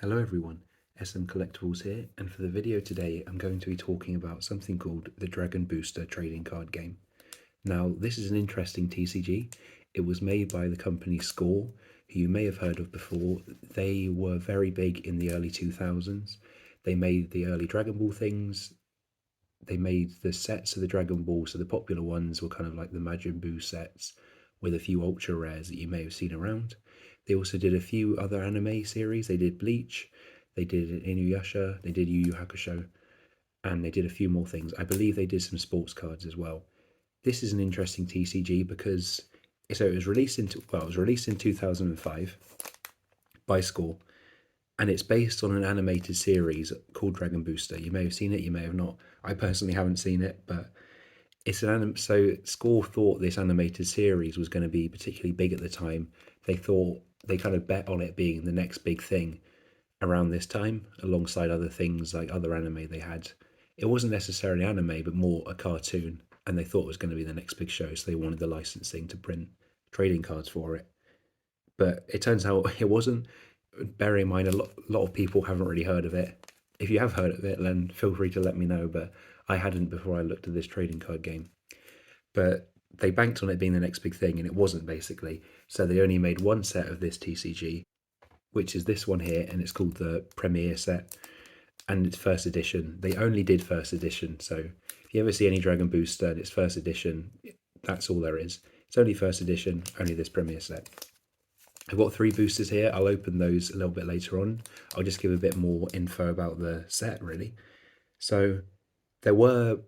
Hello everyone, SM Collectibles here, and for the video today I'm going to be talking about something called the Dragon Booster trading card game. Now this is an interesting TCG. It was made by the company Score, who you may have heard of before. They were very big in the early 2000s. They made the early Dragon Ball things. They made the sets of the Dragon Ball, so the popular ones were kind of like the Majin Buu sets with a few ultra rares that you may have seen around. They also did a few other anime series. They did Bleach, they did Inuyasha, they did Yu Yu Hakusho, and they did a few more things. I believe they did some sports cards as well. This is an interesting TCG because it was released in 2005 by Score, and it's based on an animated series called Dragon Booster. You may have seen it, you may have not. I personally haven't seen it, but it's so Score thought this animated series was going to be particularly big at the time. They thought they kind of bet on it being the next big thing around this time, alongside other things like other anime they had. It wasn't necessarily anime, but more a cartoon, and they thought it was going to be the next big show, so they wanted the licensing to print trading cards for it. But it turns out it wasn't. Bearing in mind, a lot of people haven't really heard of it. If you have heard of it, then feel free to let me know, but I hadn't before I looked at this trading card game. But they banked on it being the next big thing, and it wasn't, basically. So they only made one set of this TCG, which is this one here, and it's called the Premier set, and it's first edition. They only did first edition, so if you ever see any Dragon Booster and it's first edition, that's all there is. It's only first edition, only this Premier set. I've got 3 boosters here. I'll open those a little bit later on. I'll just give a bit more info about the set, really. So there were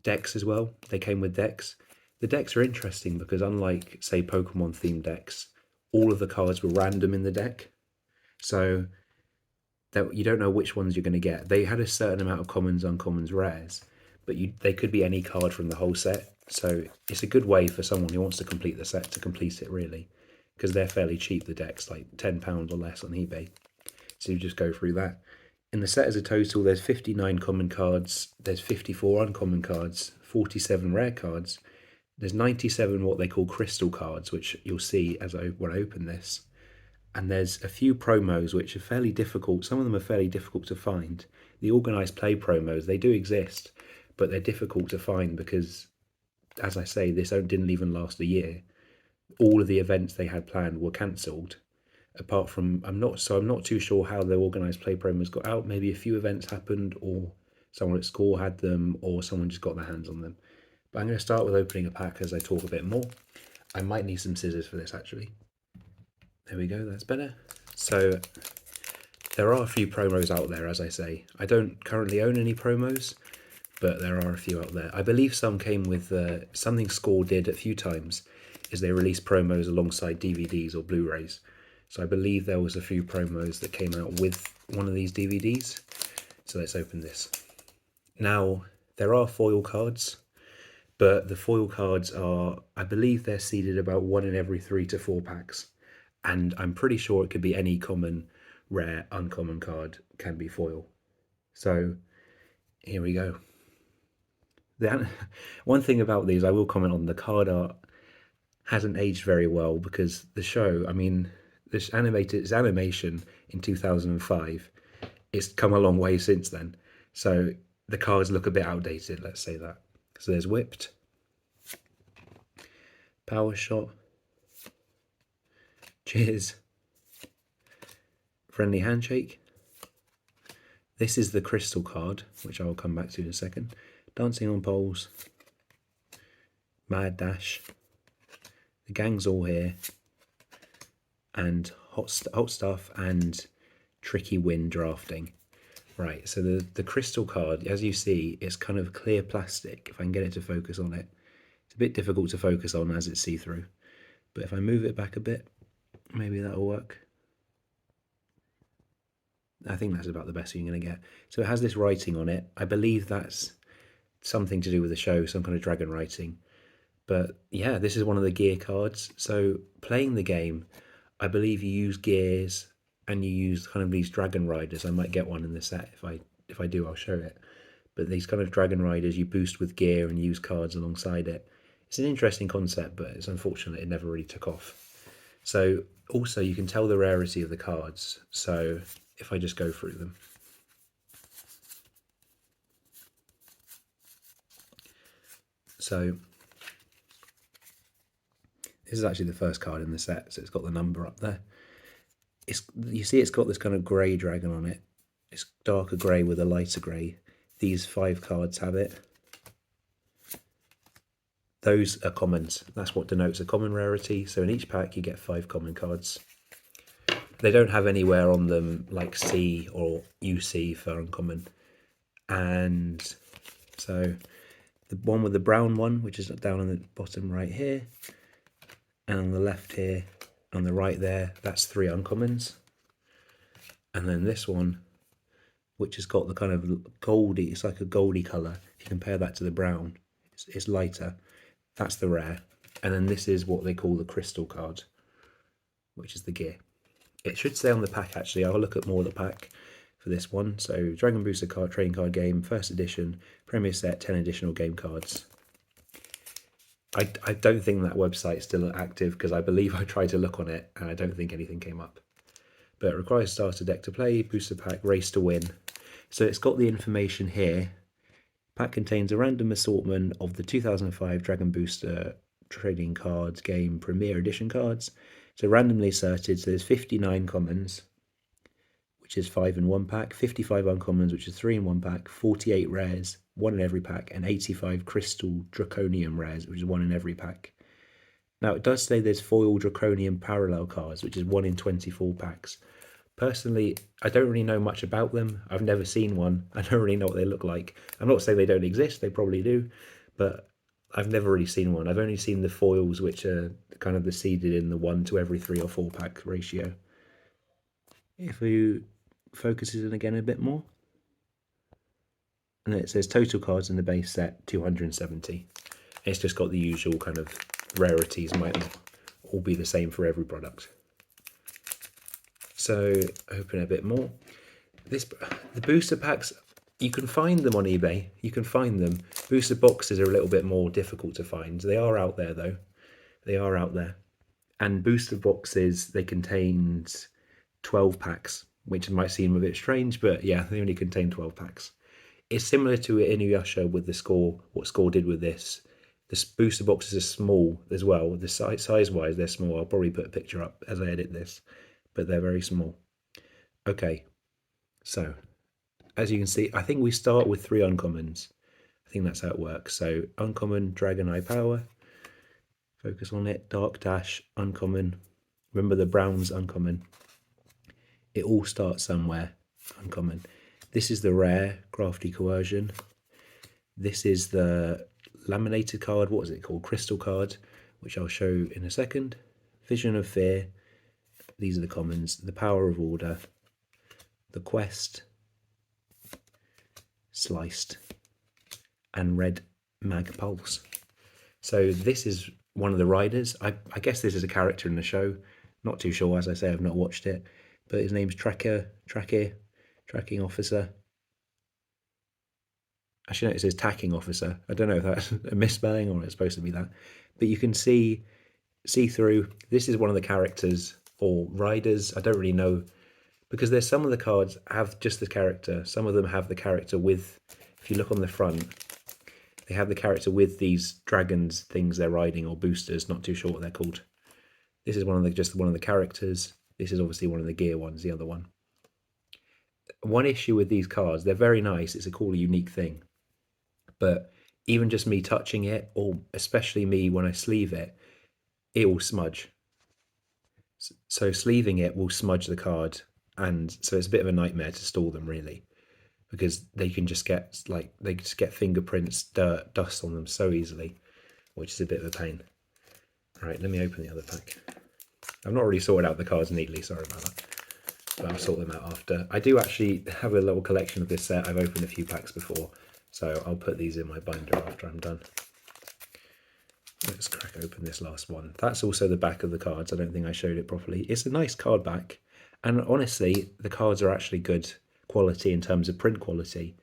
decks as well. They came with decks. The decks are interesting because unlike, say, Pokemon themed decks, all of the cards were random in the deck. So that you don't know which ones you're going to get. They had a certain amount of commons, uncommons, rares, but they could be any card from the whole set. So it's a good way for someone who wants to complete the set to complete it, really, because they're fairly cheap, the decks, like £10 or less on eBay. So you just go through that. In the set as a total, there's 59 common cards, there's 54 uncommon cards, 47 rare cards, there's 97 what they call crystal cards, which you'll see when I open this. And there's a few promos which are fairly difficult. Some of them are fairly difficult to find. The organised play promos, they do exist, but they're difficult to find because, as I say, this didn't even last a year. All of the events they had planned were cancelled. Apart from, I'm not too sure how the organised play promos got out. Maybe a few events happened, or someone at Score had them, or someone just got their hands on them. But I'm going to start with opening a pack as I talk a bit more. I might need some scissors for this, actually. There we go, that's better. So there are a few promos out there, as I say. I don't currently own any promos, but there are a few out there. I believe some came with something Score did a few times, is they released promos alongside DVDs or Blu-rays. So I believe there was a few promos that came out with one of these DVDs. So let's open this. Now, there are foil cards, but the foil cards are, I believe they're seeded about 1 in every 3 to 4 packs. And I'm pretty sure it could be any common, rare, uncommon card can be foil. So here we go. One thing about these, I will comment on, the card art hasn't aged very well because the show, I mean, this animation in 2005, it's come a long way since then. So the cards look a bit outdated, let's say that. So there's Whipped, Power Shot, Cheers, Friendly Handshake. This is the crystal card, which I will come back to in a second. Dancing on Poles, Mad Dash, the gang's all here, and hot stuff and tricky win drafting. Right, so the crystal card, as you see, is kind of clear plastic. If I can get it to focus on it, it's a bit difficult to focus on as it's see-through. But if I move it back a bit, maybe that'll work. I think that's about the best you're going to get. So it has this writing on it. I believe that's something to do with the show, some kind of dragon writing. But yeah, this is one of the gear cards. So playing the game, I believe you use gears and you use kind of these dragon riders. I might get one in the set. If I do, I'll show it. But these kind of dragon riders you boost with gear and use cards alongside it. It's an interesting concept, but it's unfortunate it never really took off. So also you can tell the rarity of the cards. So if I just go through them. So this is actually the first card in the set, so it's got the number up there. You see it's got this kind of grey dragon on it. It's darker grey with a lighter grey. These 5 cards have it. Those are commons. That's what denotes a common rarity. So in each pack you get 5 common cards. They don't have anywhere on them like C or UC for uncommon. And so the one with the brown one, which is down on the bottom right here, and on the left here, on the right there, that's 3 uncommons. And then this one, which has got the kind of goldy, it's like a goldy colour. If you compare that to the brown, it's lighter. That's the rare. And then this is what they call the crystal card, which is the gear. It should say on the pack actually. I'll look at more of the pack for this one. So Dragon Booster card trading card game, first edition, Premier set, 10 additional game cards. I don't think that website's still active because I believe I tried to look on it and I don't think anything came up. But it requires starter deck to play, booster pack, race to win. So it's got the information here. Pack contains a random assortment of the 2005 Dragon Booster trading cards game Premier Edition cards. So randomly assorted, so there's 59 commons, which is 5 in one pack, 55 uncommons, which is 3 in one pack, 48 rares, 1 in every pack, and 85 crystal draconium rares, which is 1 in every pack. Now it does say there's foil draconium parallel cards, which is 1 in 24 packs. Personally, I don't really know much about them. I've never seen one. I don't really know what they look like. I'm not saying they don't exist, they probably do, but I've never really seen one. I've only seen the foils, which are kind of the seeded in the 1 to every 3 or 4 pack ratio. If you focus it in again a bit more, and then it says total cards in the base set 270. It's just got the usual kind of rarities, might all be the same for every product. So open a bit more. The booster packs, you can find them on eBay. You can find them. Booster boxes are a little bit more difficult to find. They are out there though. They are out there. And booster boxes, they contained 12 packs, which might seem a bit strange, but yeah, they only contain 12 packs. It's similar to Inuyasha with the score, what Score did with this. The booster boxes are small as well. The size-wise, they're small. I'll probably put a picture up as I edit this, but they're very small. Okay, so as you can see, I think we start with 3 uncommons. I think that's how it works. So uncommon, Dragon Eye Power. Focus on it. Dark Dash, uncommon. Remember the brown's uncommon. It all starts somewhere, uncommon. This is the rare, Crafty Coercion. This is the laminated card, what is it called? Crystal card, which I'll show in a second. Vision of Fear. These are the commons. The Power of Order. The Quest. Sliced. And Red Mag Pulse. So this is one of the riders. I guess this is a character in the show. Not too sure, as I say, I've not watched it. But his name's Tracking Officer. Actually, no, it says Tacking Officer. I don't know if that's a misspelling or it's supposed to be that. But you can see through. This is one of the characters or riders. I don't really know. Because there's some of the cards have just the character. Some of them have the character with, if you look on the front, they have the character with these dragons things they're riding or boosters, not too sure what they're called. This is just one of the characters. This is obviously one of the gear ones, the other one. One issue with these cards, they're very nice. It's a cool, unique thing. But even just me touching it, or especially me when I sleeve it, it will smudge. So sleeving it will smudge the card. And so it's a bit of a nightmare to store them, really. Because they can just get fingerprints, dirt, dust on them so easily, which is a bit of a pain. Right, let me open the other pack. I've not really sorted out the cards neatly, sorry about that. But I'll sort them out after. I do actually have a little collection of this set. I've opened a few packs before, so I'll put these in my binder after I'm done. Let's crack open this last one. That's also the back of the cards. I don't think I showed it properly. It's a nice card back, and honestly, the cards are actually good quality in terms of print quality.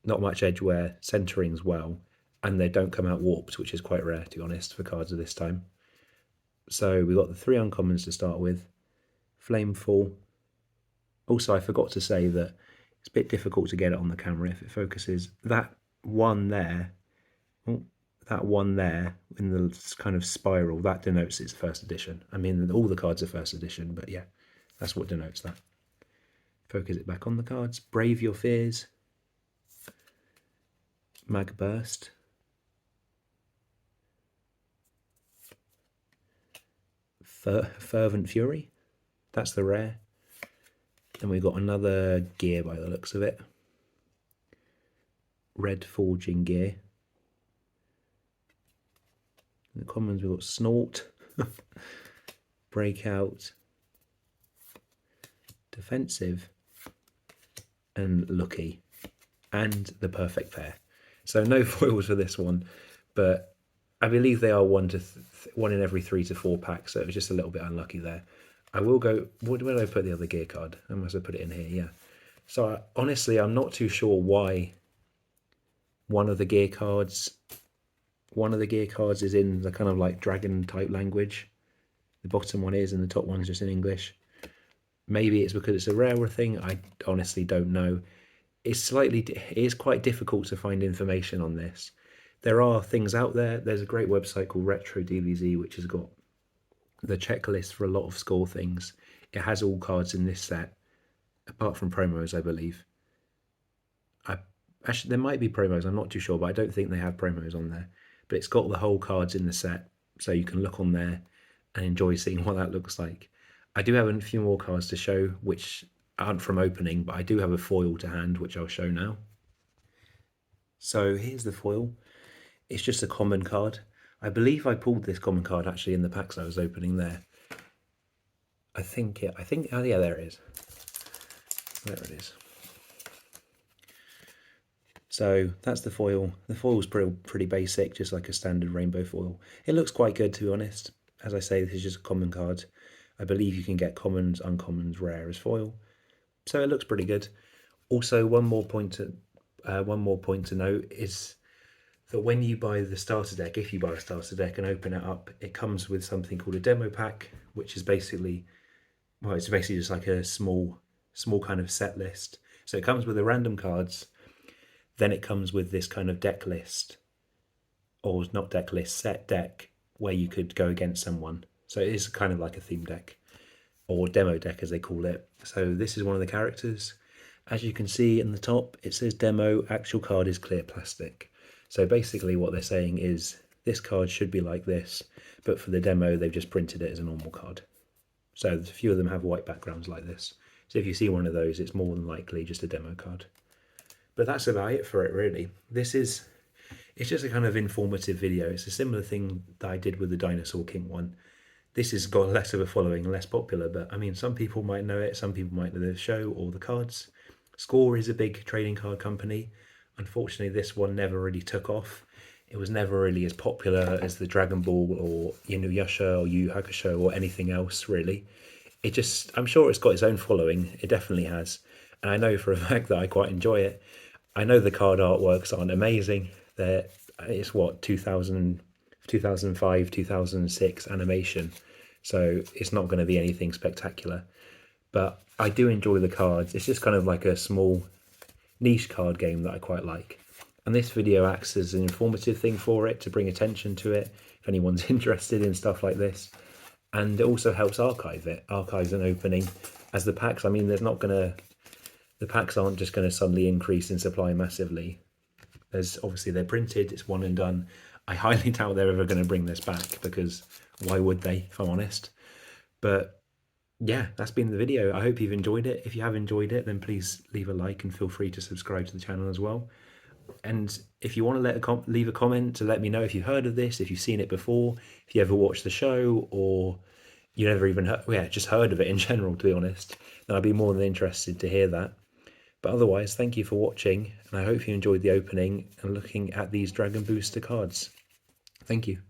Not much edge wear, centering's well, and they don't come out warped, which is quite rare, to be honest, for cards of this time. So we got the 3 uncommons to start with. Flamefall. Also, I forgot to say that it's a bit difficult to get it on the camera if it focuses. That one there, that one there in the kind of spiral, that denotes it's first edition. I mean, all the cards are first edition, but yeah, that's what denotes that. Focus it back on the cards. Brave Your Fears. Mag Burst. Fervent Fury. That's the rare. Then we've got another gear by the looks of it. Red Forging Gear. In the commons we've got Snort. Breakout. Defensive. And Lucky. And the Perfect Pair. So no foils for this one, but I believe they are one in every 3 to 4 packs, so it was just a little bit unlucky there. I will go, where did I put the other gear card? I must have put it in here, yeah. So honestly, I'm not too sure why one of the gear cards is in the kind of like dragon type language. The bottom one is and the top one's just in English. Maybe it's because it's a rarer thing, I honestly don't know. It is quite difficult to find information on this. There are things out there. There's a great website called Retro DBZ, which has got the checklist for a lot of score things. It has all cards in this set, apart from promos, I believe. Actually, there might be promos, I'm not too sure, but I don't think they have promos on there. But it's got the whole cards in the set, so you can look on there and enjoy seeing what that looks like. I do have a few more cards to show, which aren't from opening, but I do have a foil to hand, which I'll show now. So here's the foil. It's just a common card. I believe I pulled this common card actually in the packs I was opening there. I think, oh yeah, there it is. There it is. So that's the foil. The foil's pretty basic, just like a standard rainbow foil. It looks quite good, to be honest. As I say, this is just a common card. I believe you can get commons, uncommons, rare as foil. So it looks pretty good. Also, one more point to note is that when you buy the starter deck, if you buy a starter deck and open it up, it comes with something called a demo pack, which is basically, well, it's basically just like a small kind of set list. So it comes with the random cards, then it comes with this kind of deck list, or not deck list, set deck, where you could go against someone. So it is kind of like a theme deck, or demo deck as they call it. So this is one of the characters. As you can see in the top, it says demo, actual card is clear plastic. So basically what they're saying is this card should be like this, but for the demo, they've just printed it as a normal card. So a few of them have white backgrounds like this. So if you see one of those, it's more than likely just a demo card. But that's about it for it, really. It's just a kind of informative video. It's a similar thing that I did with the Dinosaur King one. This has got less of a following, less popular, but I mean, some people might know it, some people might know the show or the cards. Score is a big trading card company. Unfortunately, this one never really took off. It was never really as popular as the Dragon Ball or Inuyasha or Yu Yu Hakusho or anything else, really. I'm sure it's got its own following. It definitely has. And I know for a fact that I quite enjoy it. I know the card artworks aren't amazing. It's 2005, 2006 animation. So it's not going to be anything spectacular. But I do enjoy the cards. It's just kind of like a small niche card game that I quite like. And this video acts as an informative thing for it, to bring attention to it if anyone's interested in stuff like this. And it also helps archives an opening. As the packs, I mean, the packs aren't just going to suddenly increase in supply massively. Obviously they're printed, it's one and done. I highly doubt they're ever going to bring this back, because why would they, if I'm honest? But yeah, that's been the video. I hope you've enjoyed it. If you have enjoyed it, then please leave a like and feel free to subscribe to the channel as well. And if you want to leave a comment to let me know if you've heard of this, if you've seen it before, if you ever watched the show, or you never even just heard of it in general, to be honest, then I'd be more than interested to hear that. But otherwise, thank you for watching, and I hope you enjoyed the opening and looking at these Dragon Booster cards. Thank you.